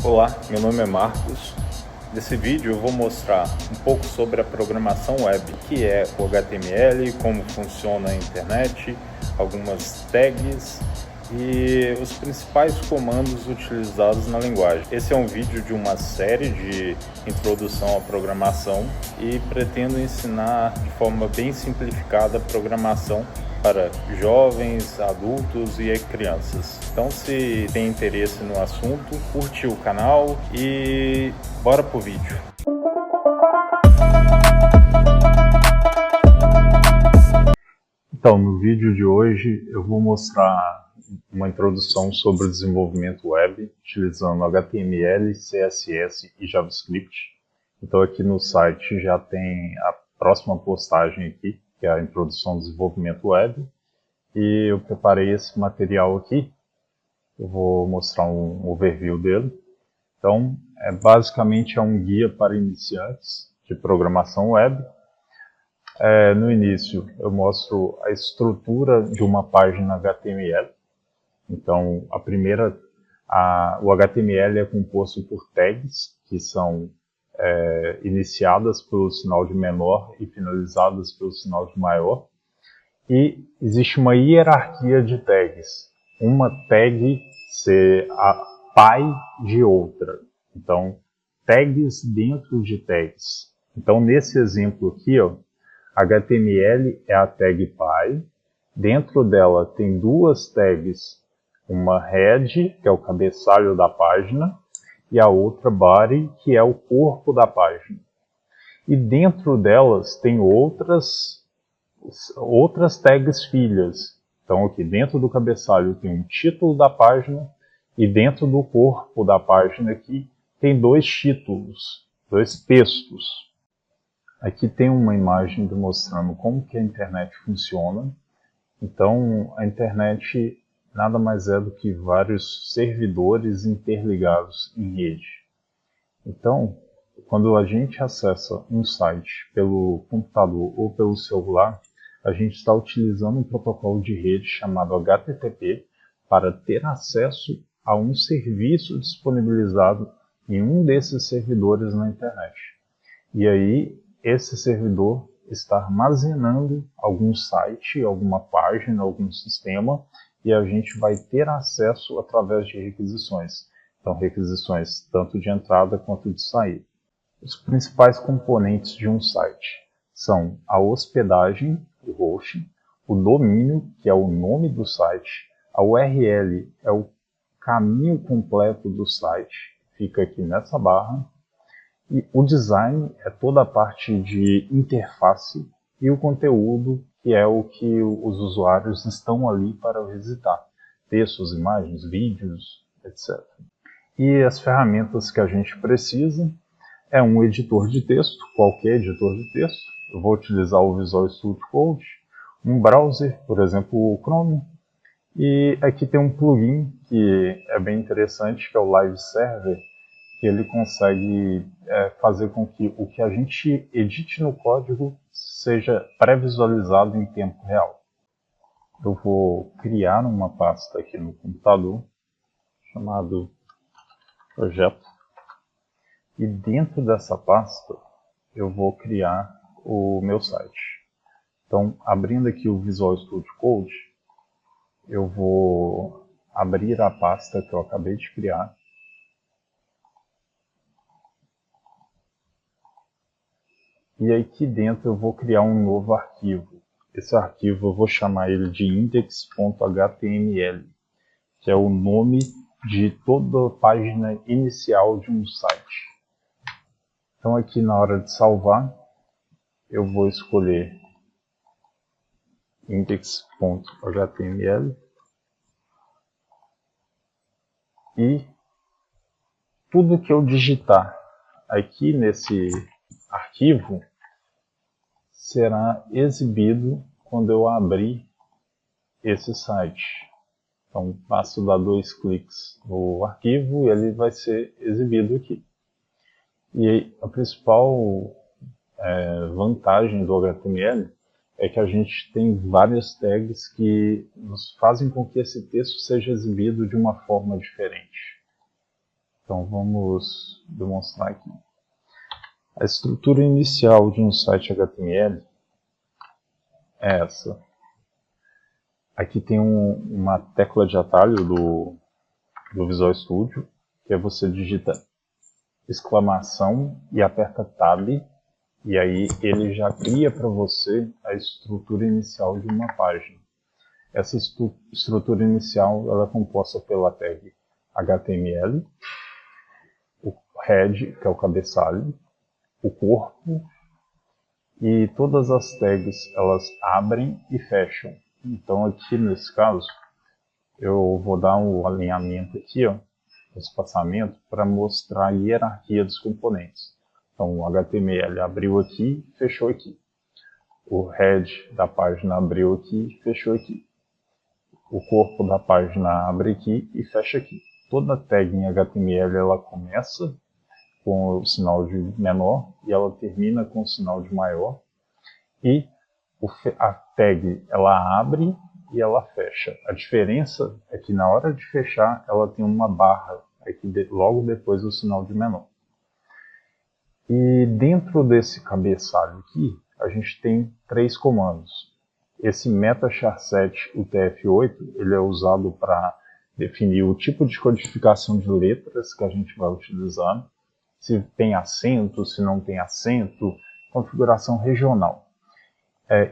Olá, meu nome é Marcos. Nesse vídeo eu vou mostrar um pouco sobre a programação web, que é o HTML, como funciona a internet, algumas tags e os principais comandos utilizados na linguagem. Esse é um vídeo de uma série de introdução à programação e pretendo ensinar de forma bem simplificada a programação para jovens, adultos e crianças. Então, se tem interesse no assunto, curte o canal e bora pro vídeo. Então, no vídeo de hoje eu vou mostrar uma introdução sobre o desenvolvimento web utilizando HTML, CSS e JavaScript. Então aqui no site já tem a próxima postagem aqui, que é a introdução ao desenvolvimento web. E eu preparei esse material aqui. Eu vou mostrar um overview dele. Então, basicamente é um guia para iniciantes de programação web. No início eu mostro a estrutura de uma página HTML. Então, o HTML é composto por tags, que são iniciadas pelo sinal de menor e finalizadas pelo sinal de maior. E existe uma hierarquia de tags. Uma tag ser a pai de outra. Então, tags dentro de tags. Então, nesse exemplo aqui, ó, HTML é a tag pai. Dentro dela tem duas tags. Uma head, que é o cabeçalho da página, e a outra body, que é o corpo da página. E dentro delas tem outras tags filhas. Então aqui dentro do cabeçalho tem um título da página e dentro do corpo da página aqui tem dois títulos, dois textos. Aqui tem uma imagem demonstrando como que a internet funciona. Então a internet nada mais é do que vários servidores interligados em rede. Então, quando a gente acessa um site pelo computador ou pelo celular, a gente está utilizando um protocolo de rede chamado HTTP para ter acesso a um serviço disponibilizado em um desses servidores na internet. E aí, esse servidor está armazenando algum site, alguma página, algum sistema, e a gente vai ter acesso através de requisições. Então, requisições tanto de entrada quanto de saída. Os principais componentes de um site são a hospedagem, o hosting, o domínio, que é o nome do site, a URL é o caminho completo do site, fica aqui nessa barra, e o design é toda a parte de interface e o conteúdo, que é o que os usuários estão ali para visitar, textos, imagens, vídeos, etc. E as ferramentas que a gente precisa é um editor de texto, qualquer editor de texto. Eu vou utilizar o Visual Studio Code, um browser, por exemplo, o Chrome. E aqui tem um plugin que é bem interessante, que é o Live Server, que ele consegue fazer com que o que a gente edite no código seja pré-visualizado em tempo real. Eu vou criar uma pasta aqui no computador, chamado projeto. E dentro dessa pasta, eu vou criar o meu site. Então, abrindo aqui o Visual Studio Code, eu vou abrir a pasta que eu acabei de criar. E aqui dentro eu vou criar um novo arquivo. Esse arquivo eu vou chamar ele de index.html, que é o nome de toda a página inicial de um site. Então aqui na hora de salvar, eu vou escolher index.html e tudo que eu digitar aqui nesse arquivo será exibido quando eu abrir esse site. Então basta dar 2 cliques no arquivo e ele vai ser exibido aqui. E a principal vantagem do HTML é que a gente tem várias tags que nos fazem com que esse texto seja exibido de uma forma diferente. Então vamos demonstrar aqui. A estrutura inicial de um site HTML é essa. Aqui tem uma tecla de atalho do Visual Studio, que é você digita exclamação e aperta Tab, e aí ele já cria para você a estrutura inicial de uma página. Essa estrutura inicial ela é composta pela tag HTML, o head, que é o cabeçalho, o corpo, e todas as tags elas abrem e fecham. Então aqui nesse caso eu vou dar um alinhamento aqui, ó, espaçamento, para mostrar a hierarquia dos componentes. Então o HTML abriu aqui, fechou aqui. O head da página abriu aqui, fechou aqui. O corpo da página abre aqui e fecha aqui. Toda tag em HTML ela começa com o sinal de menor e ela termina com o sinal de maior. E a tag ela abre e ela fecha. A diferença é que na hora de fechar ela tem uma barra aqui logo depois do sinal de menor. E dentro desse cabeçalho aqui a gente tem 3 comandos. Esse meta-char7 UTF-8 ele é usado para definir o tipo de codificação de letras que a gente vai utilizar, se tem acento, se não tem acento, configuração regional.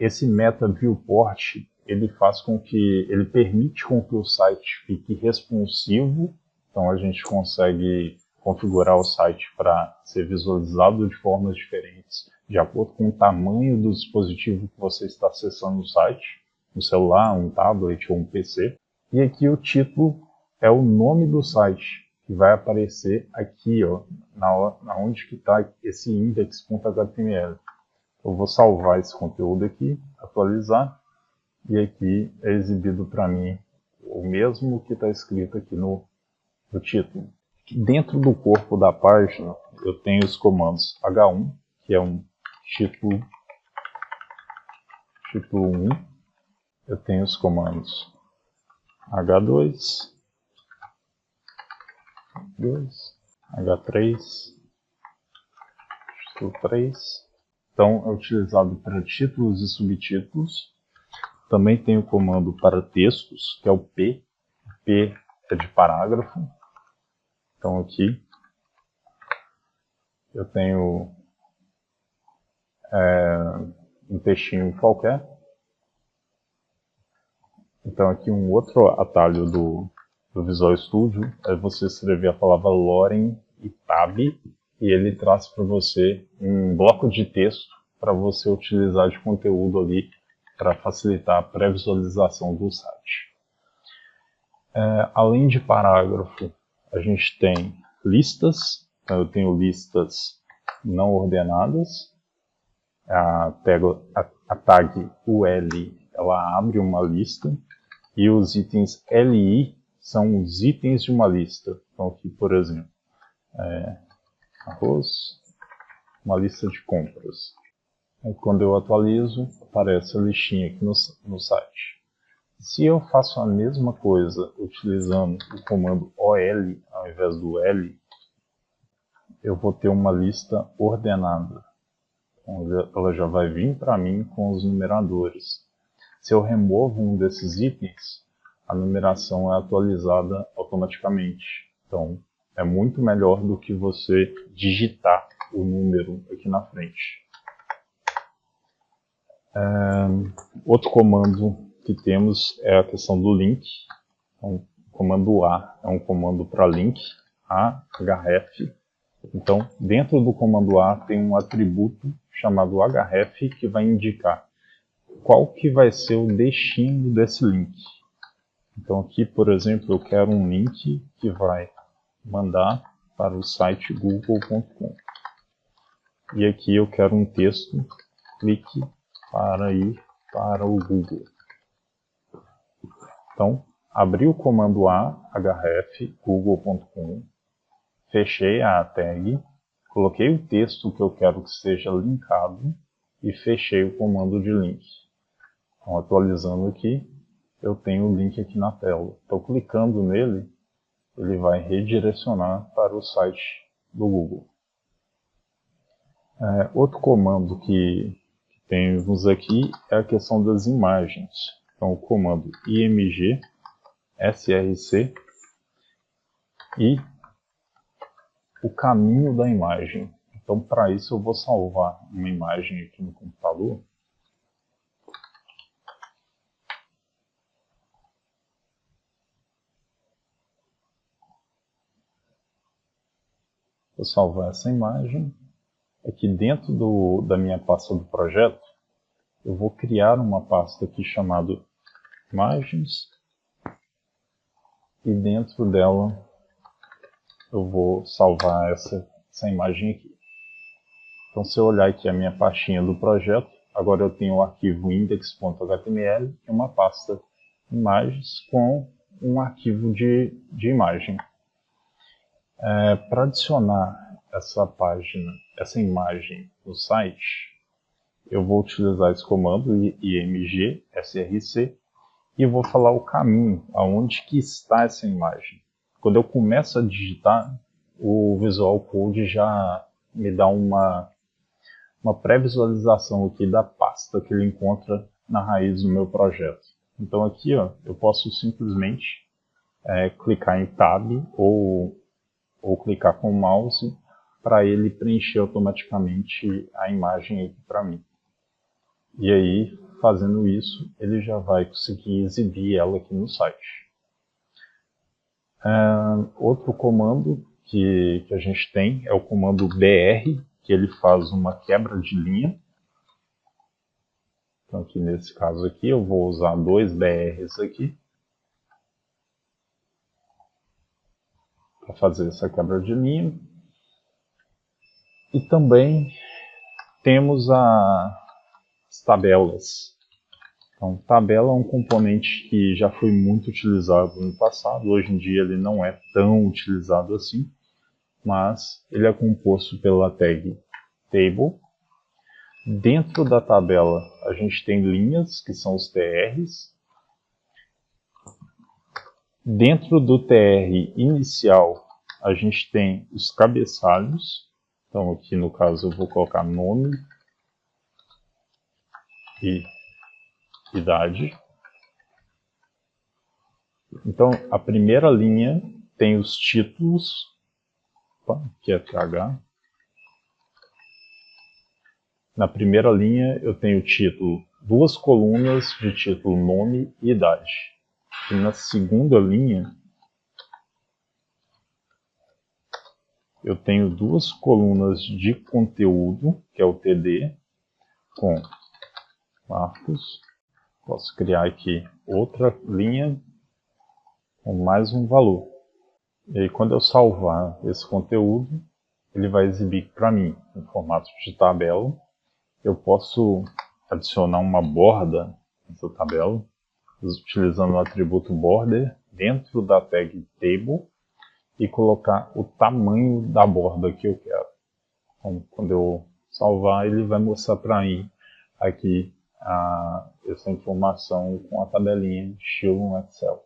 Esse meta viewport ele faz com que ele permite com que o site fique responsivo, então a gente consegue configurar o site para ser visualizado de formas diferentes, de acordo com o tamanho do dispositivo que você está acessando o site, um celular, um tablet ou um PC. E aqui o título é o nome do site, que vai aparecer aqui, ó, na onde que está esse index.html. Eu vou salvar esse conteúdo aqui, atualizar, e aqui é exibido para mim o mesmo que está escrito aqui no título. Dentro do corpo da página, eu tenho os comandos H1, que é um título 1. Eu tenho os comandos H2, H3, título 3. Então, é utilizado para títulos e subtítulos. Também tem o comando para textos, que é o P. O P é de parágrafo. Então, aqui eu tenho um textinho qualquer. Então, aqui um outro atalho do Visual Studio é você escrever a palavra lorem e tab, e ele traz para você um bloco de texto para você utilizar de conteúdo ali para facilitar a pré-visualização do site. Além de parágrafo, a gente tem listas. Então, eu tenho listas não ordenadas. A tag UL ela abre uma lista e os itens LI são os itens de uma lista. Então aqui, por exemplo, arroz, uma lista de compras. Aí, quando eu atualizo, aparece a listinha aqui no site. Se eu faço a mesma coisa utilizando o comando OL ao invés do L, eu vou ter uma lista ordenada. Então, ela já vai vir para mim com os numeradores. Se eu removo um desses itens, a numeração é atualizada automaticamente. Então, é muito melhor do que você digitar o número aqui na frente. Outro comando que temos é a questão do link. Então, o comando A é um comando para link, href. Então, dentro do comando A tem um atributo chamado href que vai indicar qual que vai ser o destino desse link. Então aqui, por exemplo, eu quero um link que vai mandar para o site google.com. E aqui eu quero um texto, clique para ir para o Google. Então, abri o comando A, href, google.com, fechei a tag, coloquei o texto que eu quero que seja linkado e fechei o comando de link. Então, atualizando aqui, eu tenho o link aqui na tela. Então, clicando nele, ele vai redirecionar para o site do Google. Outro comando que temos aqui é a questão das imagens. Então, o comando img src e o caminho da imagem. Então, para isso, eu vou salvar uma imagem aqui no computador. Vou salvar essa imagem. Aqui dentro da minha pasta do projeto, eu vou criar uma pasta aqui chamada imagens. E dentro dela, eu vou salvar essa imagem aqui. Então, se eu olhar aqui a minha pastinha do projeto, agora eu tenho o arquivo index.html e uma pasta imagens com um arquivo de imagem. Para adicionar essa imagem no site, eu vou utilizar esse comando img src e vou falar o caminho, aonde que está essa imagem. Quando eu começo a digitar, o Visual Code já me dá uma pré-visualização aqui da pasta que ele encontra na raiz do meu projeto. Então aqui eu posso simplesmente clicar em Tab ou clicar com o mouse para ele preencher automaticamente a imagem aqui para mim. E aí, fazendo isso, ele já vai conseguir exibir ela aqui no site. Outro comando que a gente tem é o comando br, que ele faz uma quebra de linha. Então aqui nesse caso aqui eu vou usar 2 BRs aqui para fazer essa quebra de linha. E também temos as tabelas. Então, tabela é um componente que já foi muito utilizado no passado. Hoje em dia ele não é tão utilizado assim, mas ele é composto pela tag table. Dentro da tabela a gente tem linhas, que são os TRs. Dentro do TR inicial a gente tem os cabeçalhos. Então aqui no caso eu vou colocar nome e idade. Então a primeira linha tem os títulos, que é TH. Na primeira linha eu tenho o título, 2 colunas de título nome e idade. E na segunda linha eu tenho 2 colunas de conteúdo, que é o TD, com Marcos. Posso criar aqui outra linha com mais um valor. E aí quando eu salvar esse conteúdo, ele vai exibir para mim em formato de tabela. Eu posso adicionar uma borda nessa tabela, utilizando o atributo border dentro da tag table e colocar o tamanho da borda que eu quero. Então, quando eu salvar, ele vai mostrar para mim aqui essa informação com a tabelinha de estilo no Excel.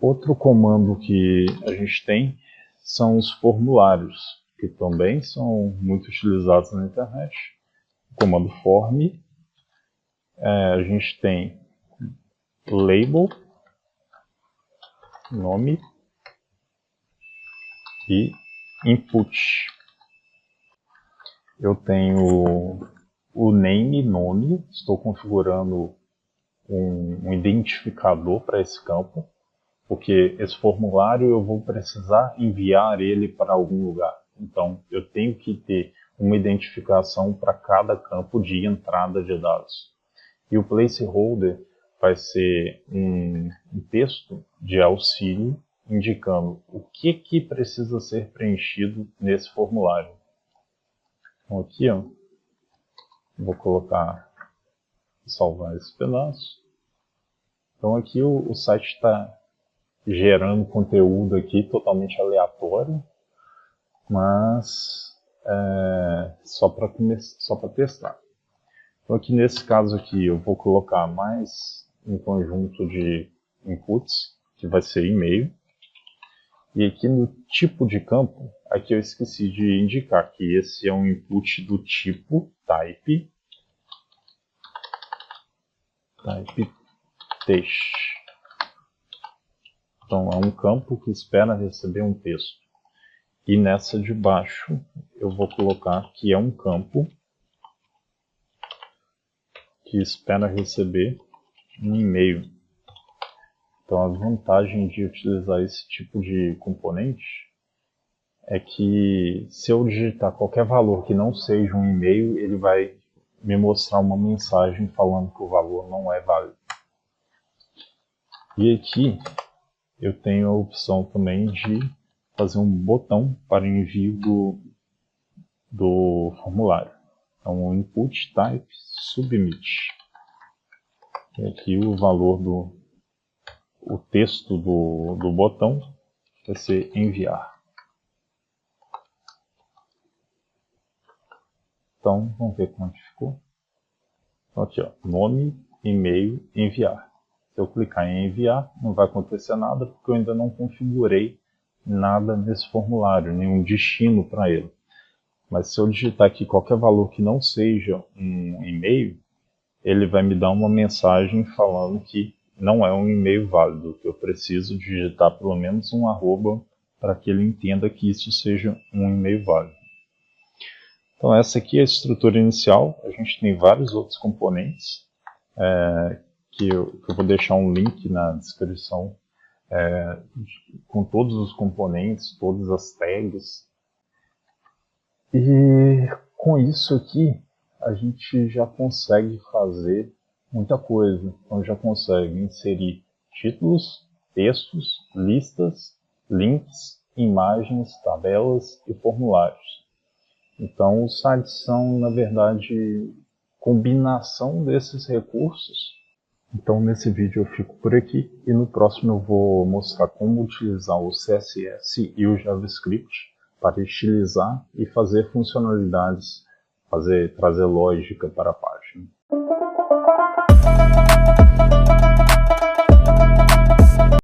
Outro comando que a gente tem são os formulários, que também são muito utilizados na internet. O comando form, a gente tem label, nome e input. Eu tenho o nome, estou configurando um identificador para esse campo, porque esse formulário eu vou precisar enviar ele para algum lugar. Então eu tenho que ter uma identificação para cada campo de entrada de dados. E o placeholder vai ser um texto de auxílio indicando o que precisa ser preenchido nesse formulário. Então aqui, vou salvar esse pedaço. Então aqui o site está gerando conteúdo aqui totalmente aleatório, mas só para testar. Então aqui nesse caso aqui eu vou colocar mais um conjunto de inputs, que vai ser e-mail. E aqui no tipo de campo, aqui eu esqueci de indicar que esse é um input do tipo type text. Então é um campo que espera receber um texto. E nessa de baixo eu vou colocar que é um campo que espera receber um e-mail. Então a vantagem de utilizar esse tipo de componente é que se eu digitar qualquer valor que não seja um e-mail, ele vai me mostrar uma mensagem falando que o valor não é válido. E aqui eu tenho a opção também de fazer um botão para envio do formulário. Então o input type submit. E aqui o valor o texto do botão vai ser enviar. Então, vamos ver como ficou. Então, aqui, ó, nome, e-mail, enviar. Se eu clicar em enviar, não vai acontecer nada, porque eu ainda não configurei nada nesse formulário, nenhum destino para ele. Mas se eu digitar aqui qualquer valor que não seja um e-mail, ele vai me dar uma mensagem falando que não é um e-mail válido, que eu preciso digitar pelo menos um arroba para que ele entenda que isso seja um e-mail válido. Então essa aqui é a estrutura inicial, a gente tem vários outros componentes, que eu vou deixar um link na descrição com todos os componentes, todas as tags. E com isso aqui a gente já consegue fazer muita coisa. Então já consegue inserir títulos, textos, listas, links, imagens, tabelas e formulários. Então os sites são, na verdade, combinação desses recursos. Então nesse vídeo eu fico por aqui e no próximo eu vou mostrar como utilizar o CSS e o JavaScript para estilizar e fazer funcionalidades, trazer lógica para a página.